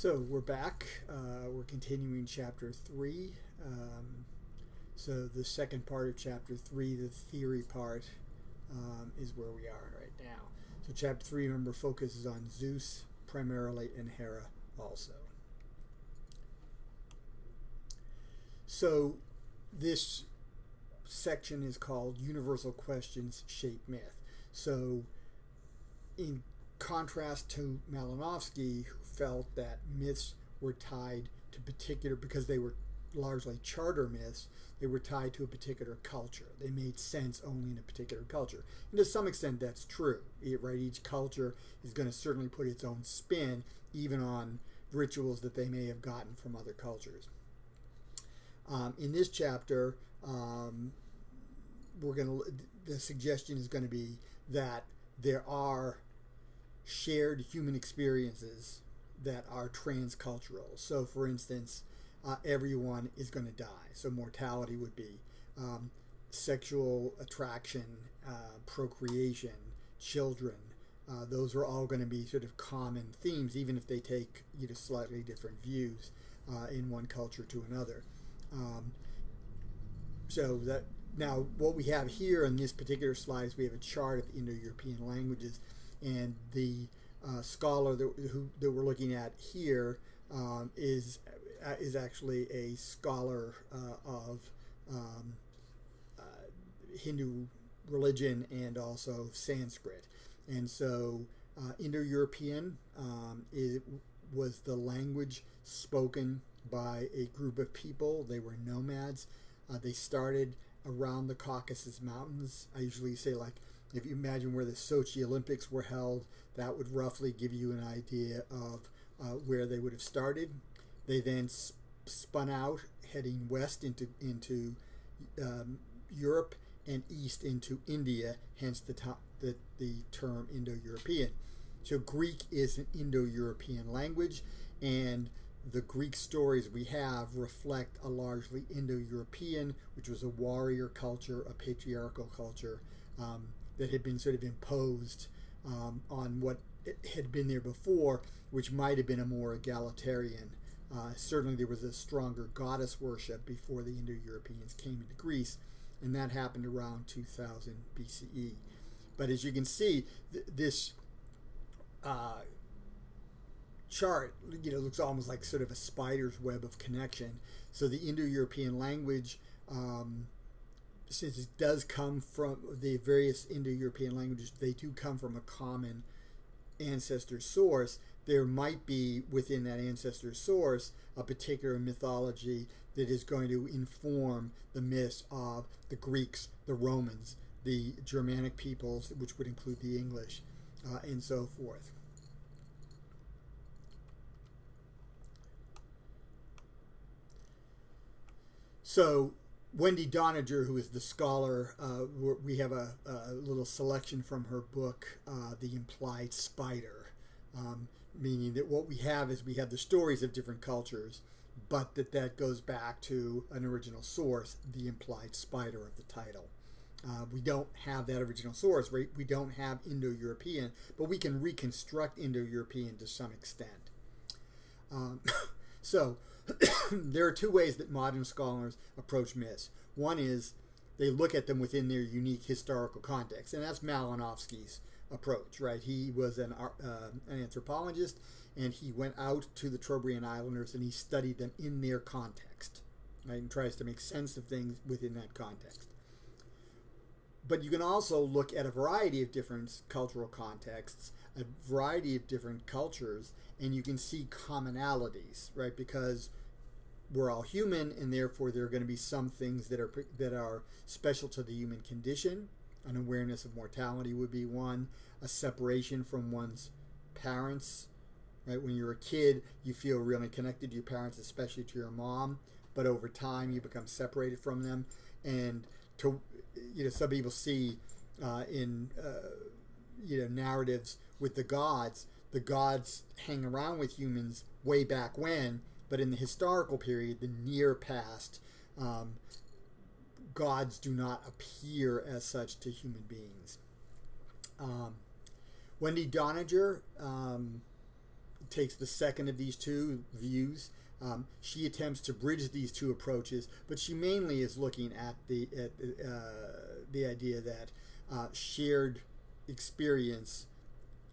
So we're back. We're continuing chapter 3. So the second part of chapter 3, the theory part, is where we are right now. So chapter 3, remember, focuses on Zeus primarily and Hera also. So this section is called Universal Questions Shape Myth. So in contrast to Malinowski, who felt that myths were tied to particular, because they were largely charter myths, they were tied to a particular culture. They made sense only in a particular culture. And to some extent that's true, right? Each culture is going to certainly put its own spin, even on rituals that they may have gotten from other cultures. In this chapter, the suggestion is going to be that there are shared human experiences that are transcultural. So, for instance, everyone is going to die. So mortality would be sexual attraction, procreation, children. Those are all going to be sort of common themes, even if they take slightly different views in one culture to another. So that now what we have here in this particular slide is we have a chart of Indo-European languages, and the scholar that we're looking at here is actually a scholar of Hindu religion and also Sanskrit. And so Indo-European was the language spoken by a group of people. They were nomads. They started around the Caucasus Mountains. I usually say, like, if you imagine where the Sochi Olympics were held, that would roughly give you an idea of where they would have started. They then spun out, heading west into Europe and east into India, hence the term Indo-European. So Greek is an Indo-European language, and the Greek stories we have reflect a largely Indo-European, which was a warrior culture, a patriarchal culture that had been sort of imposed on what had been there before, which might have been a more egalitarian. Certainly there was a stronger goddess worship before the Indo-Europeans came into Greece, and that happened around 2000 BCE. But as you can see, this chart looks almost like sort of a spider's web of connection. So the Indo-European language, since it does come from the various Indo-European languages, they do come from a common ancestor source. There might be within that ancestor source a particular mythology that is going to inform the myths of the Greeks, the Romans, the Germanic peoples, which would include the English, and so forth. So Wendy Doniger, who is the scholar, we have a little selection from her book, The Implied Spider, meaning that what we have is we have the stories of different cultures, but that goes back to an original source, the implied spider of the title. We don't have that original source, right? We don't have Indo-European, but we can reconstruct Indo-European to some extent. So there are two ways that modern scholars approach myths. One is they look at them within their unique historical context, and that's Malinowski's approach, right? He was an anthropologist, and he went out to the Trobriand Islanders and he studied them in their context, right? And tries to make sense of things within that context. But you can also look at a variety of different cultural contexts, a variety of different cultures, and you can see commonalities, right? Because we're all human, and therefore there are going to be some things that are special to the human condition. An awareness of mortality would be one. A separation from one's parents, right? When you're a kid, you feel really connected to your parents, especially to your mom. But over time, you become separated from them, and some people see in narratives with the gods hang around with humans way back when, but in the historical period, the near past, gods do not appear as such to human beings. Wendy Doniger takes the second of these two views. She attempts to bridge these two approaches, but she mainly is looking at the idea that shared experience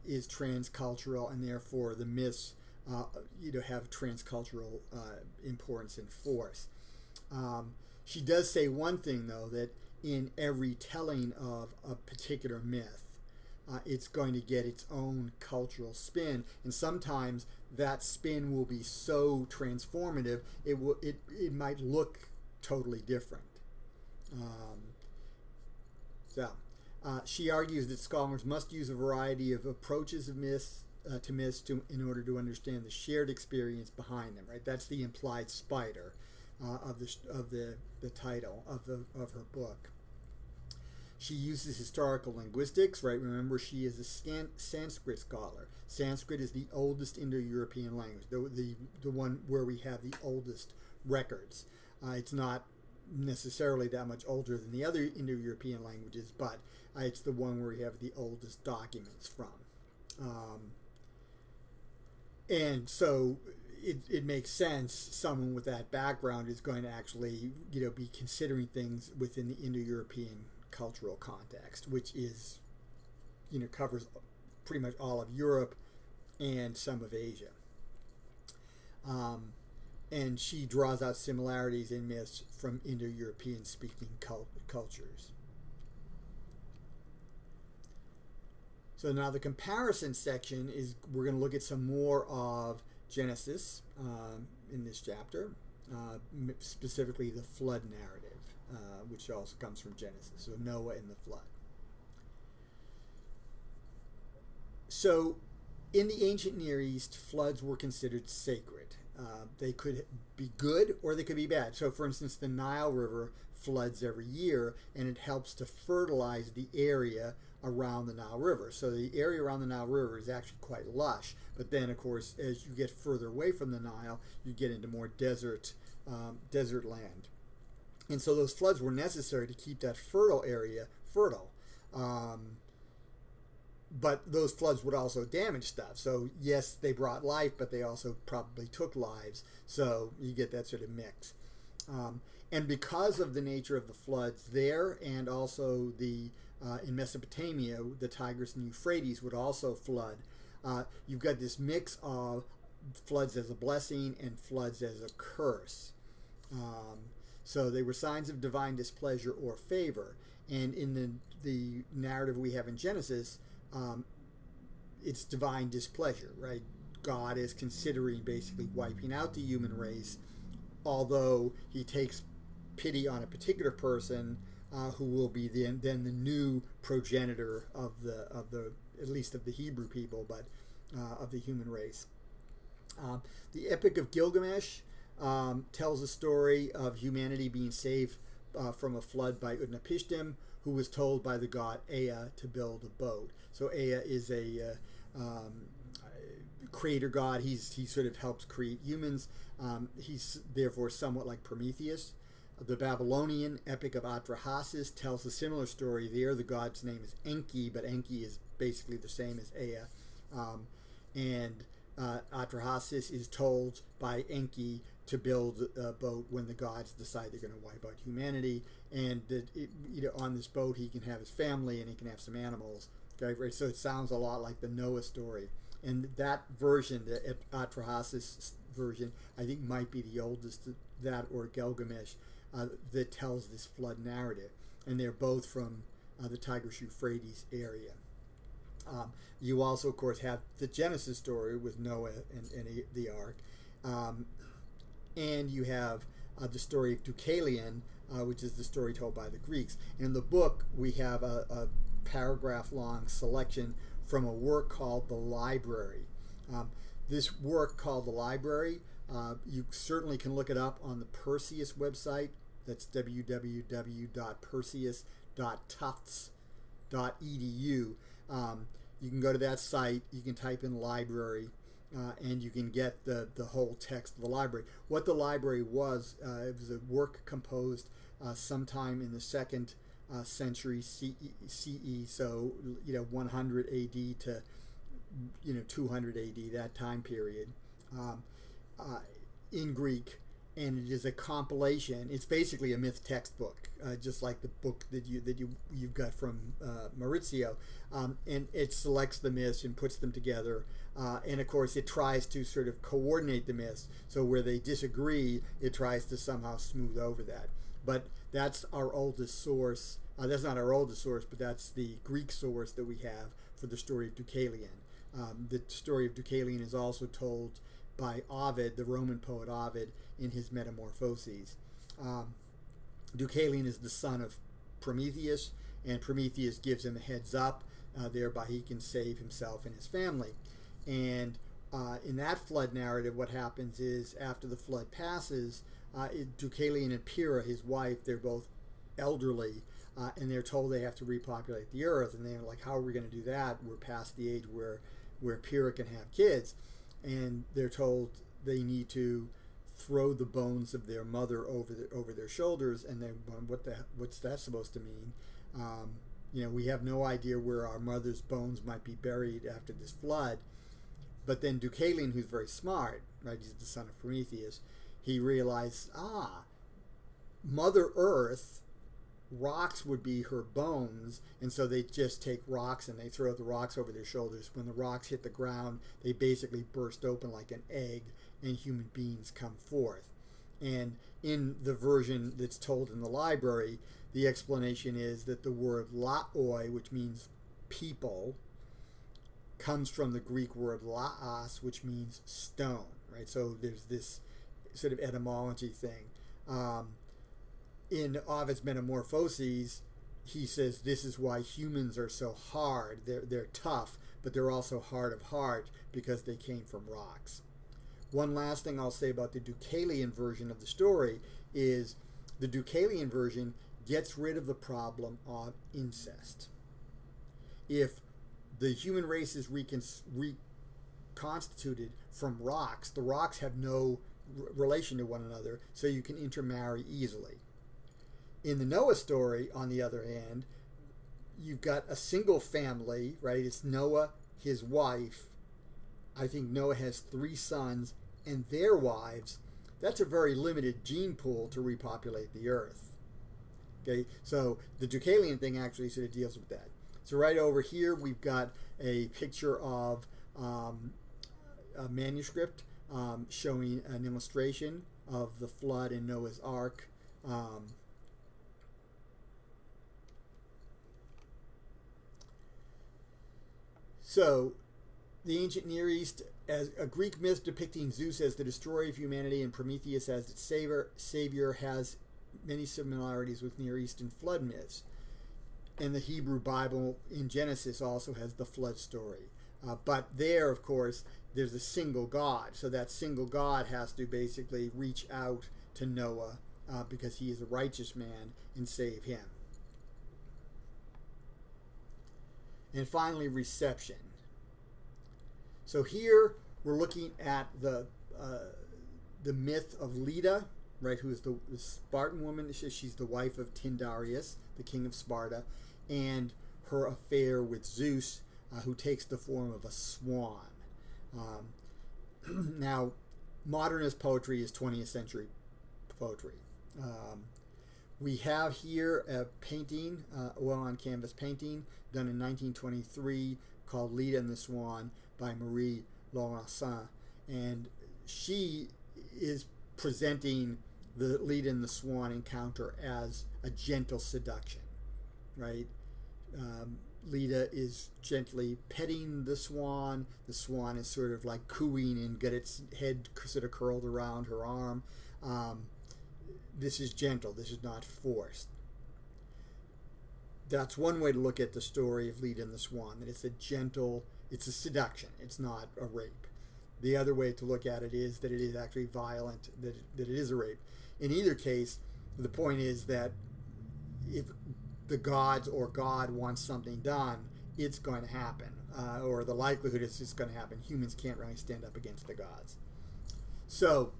is transcultural, and therefore the myths have transcultural importance and force. She does say one thing, though, that in every telling of a particular myth, it's going to get its own cultural spin, and sometimes that spin will be so transformative it might look totally different. She argues that scholars must use a variety of approaches of myths in order to understand the shared experience behind them. Right, that's the implied spider of the title of her book. She uses historical linguistics, right? Remember, she is a Sanskrit scholar. Sanskrit is the oldest Indo-European language, the one where we have the oldest records. It's not necessarily that much older than the other Indo-European languages, but it's the one where we have the oldest documents from. And so it makes sense someone with that background is going to actually be considering things within the Indo-European cultural context, which is covers pretty much all of Europe and some of Asia. And she draws out similarities in myths from Indo-European speaking cultures. So now the comparison section is we're going to look at some more of Genesis in this chapter, specifically the flood narrative, which also comes from Genesis, so Noah and the flood. So in the ancient Near East, floods were considered sacred. They could be good or they could be bad. So for instance, the Nile River floods every year, and it helps to fertilize the area around the Nile River. So the area around the Nile River is actually quite lush, but then of course as you get further away from the Nile, you get into more desert land. And so those floods were necessary to keep that fertile area fertile. But those floods would also damage stuff. So yes, they brought life, but they also probably took lives. So you get that sort of mix. And because of the nature of the floods there, and also in Mesopotamia, the Tigris and Euphrates would also flood. You've got this mix of floods as a blessing and floods as a curse. So they were signs of divine displeasure or favor. And in the narrative we have in Genesis, it's divine displeasure, right? God is considering basically wiping out the human race, although he takes pity on a particular person who will be then the new progenitor of the at least of the Hebrew people, but of the human race. The Epic of Gilgamesh tells a story of humanity being saved from a flood by Utnapishtim, who was told by the god Ea to build a boat. So Ea is a creator god. He sort of helps create humans. He's therefore somewhat like Prometheus. The Babylonian Epic of Atrahasis tells a similar story there. The god's name is Enki, but Enki is basically the same as Ea. And Atrahasis is told by Enki to build a boat when the gods decide they're going to wipe out humanity, and that on this boat he can have his family and he can have some animals. Okay, right? So it sounds a lot like the Noah story, and that version, the Atrahasis version, I think might be the oldest. That or Gilgamesh that tells this flood narrative, and they're both from the Tigris-Euphrates area. You also, of course, have the Genesis story with Noah and the ark. And you have the story of Deucalion, which is the story told by the Greeks. In the book, we have a paragraph-long selection from a work called The Library. This work called The Library, you certainly can look it up on the Perseus website. That's www.perseus.tufts.edu. You can go to that site, you can type in library, and you can get the whole text of the library. What the library was, it was a work composed sometime in the 2nd century CE, so 100 AD to 200 AD, that time period, um, in Greek, and it is a compilation. It's basically a myth textbook, just like the book that you've got from Maurizio, and it selects the myths and puts them together. And of course, it tries to sort of coordinate the myths. So where they disagree, it tries to somehow smooth over that. But that's our oldest source. That's not our oldest source, but that's the Greek source that we have for the story of Deucalion. The story of Deucalion is also told by Ovid, the Roman poet Ovid, in his Metamorphoses. Deucalion is the son of Prometheus, and Prometheus gives him a heads up, thereby he can save himself and his family. And in that flood narrative, what happens is, after the flood passes, Deucalion and Pyrrha, his wife, they're both elderly, and they're told they have to repopulate the earth, and they're like, how are we going to do that? We're past the age where Pyrrha can have kids. And they're told they need to throw the bones of their mother over their shoulders, and they're going, what's that supposed to mean? We have no idea where our mother's bones might be buried after this flood. But then Deucalion, who's very smart, right? He's the son of Prometheus. He realized, Mother Earth, rocks would be her bones, and so they just take rocks and they throw the rocks over their shoulders. When the rocks hit the ground, they basically burst open like an egg, and human beings come forth. And in the version that's told in the library, the explanation is that the word laoi, which means people, comes from the Greek word laos, which means stone, right? So there's this sort of etymology thing. In Ovid's Metamorphoses, he says this is why humans are so hard. They're tough, but they're also hard of heart because they came from rocks. One last thing I'll say about the Deucalion version of the story is the Deucalion version gets rid of the problem of incest. If the human race is reconstituted from rocks, the rocks have no relation to one another, so you can intermarry easily. In the Noah story, on the other hand, you've got a single family, right? It's Noah, his wife. I think Noah has 3 sons and their wives. That's a very limited gene pool to repopulate the earth. Okay, so the Deucalion thing actually sort of deals with that. So right over here, we've got a picture of a manuscript showing an illustration of the flood in Noah's Ark. So, the ancient Near East, as a Greek myth depicting Zeus as the destroyer of humanity and Prometheus as its savior, has many similarities with Near Eastern flood myths. And the Hebrew Bible in Genesis also has the flood story. But there, of course, there's a single God. So that single God has to basically reach out to Noah because he is a righteous man and save him. And finally, reception. So here we're looking at the myth of Leda, right? Who is the Spartan woman? She's the wife of Tyndareus, the king of Sparta, and her affair with Zeus, who takes the form of a swan. Now, modernist poetry is 20th century poetry. We have here a painting, oil on canvas painting, done in 1923 called Leda and the Swan by Marie Laurencin. And she is presenting the Leda and the Swan encounter as a gentle seduction, right? Leda is gently petting the swan. The swan is sort of like cooing and got its head sort of curled around her arm. This is gentle. This is not forced. That's one way to look at the story of Leda and the Swan, that it's a seduction. It's not a rape. The other way to look at it is that it is actually violent, that it is a rape. In either case, the point is that if the gods or God wants something done, it's going to happen, or the likelihood is it's going to happen. Humans can't really stand up against the gods. So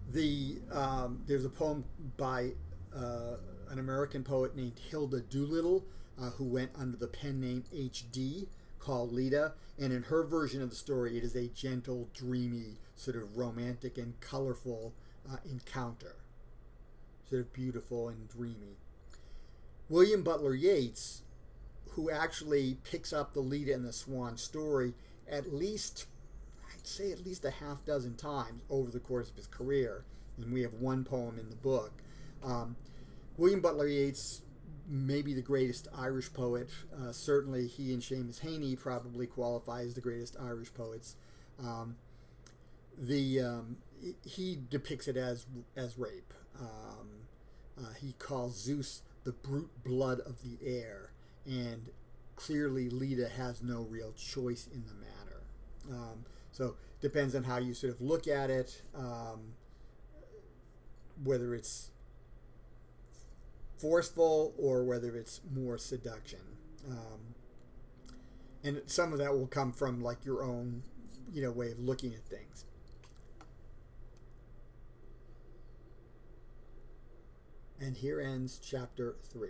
there's a poem by an American poet named Hilda Doolittle, who went under the pen name H.D., called Leda, and in her version of the story, it is a gentle, dreamy, sort of romantic and colorful encounter. Sort of beautiful and dreamy. William Butler Yeats, who actually picks up the Leda and the Swan story at least, I'd say at least a half dozen times over the course of his career, and we have one poem in the book. William Butler Yeats, maybe the greatest Irish poet. Certainly he and Seamus Heaney probably qualify as the greatest Irish poets. He depicts it as rape. He calls Zeus the brute blood of the air, and clearly Leda has no real choice in the matter. So depends on how you sort of look at it, whether it's forceful or whether it's more seduction. And some of that will come from like your own, way of looking at things. And here ends chapter 3.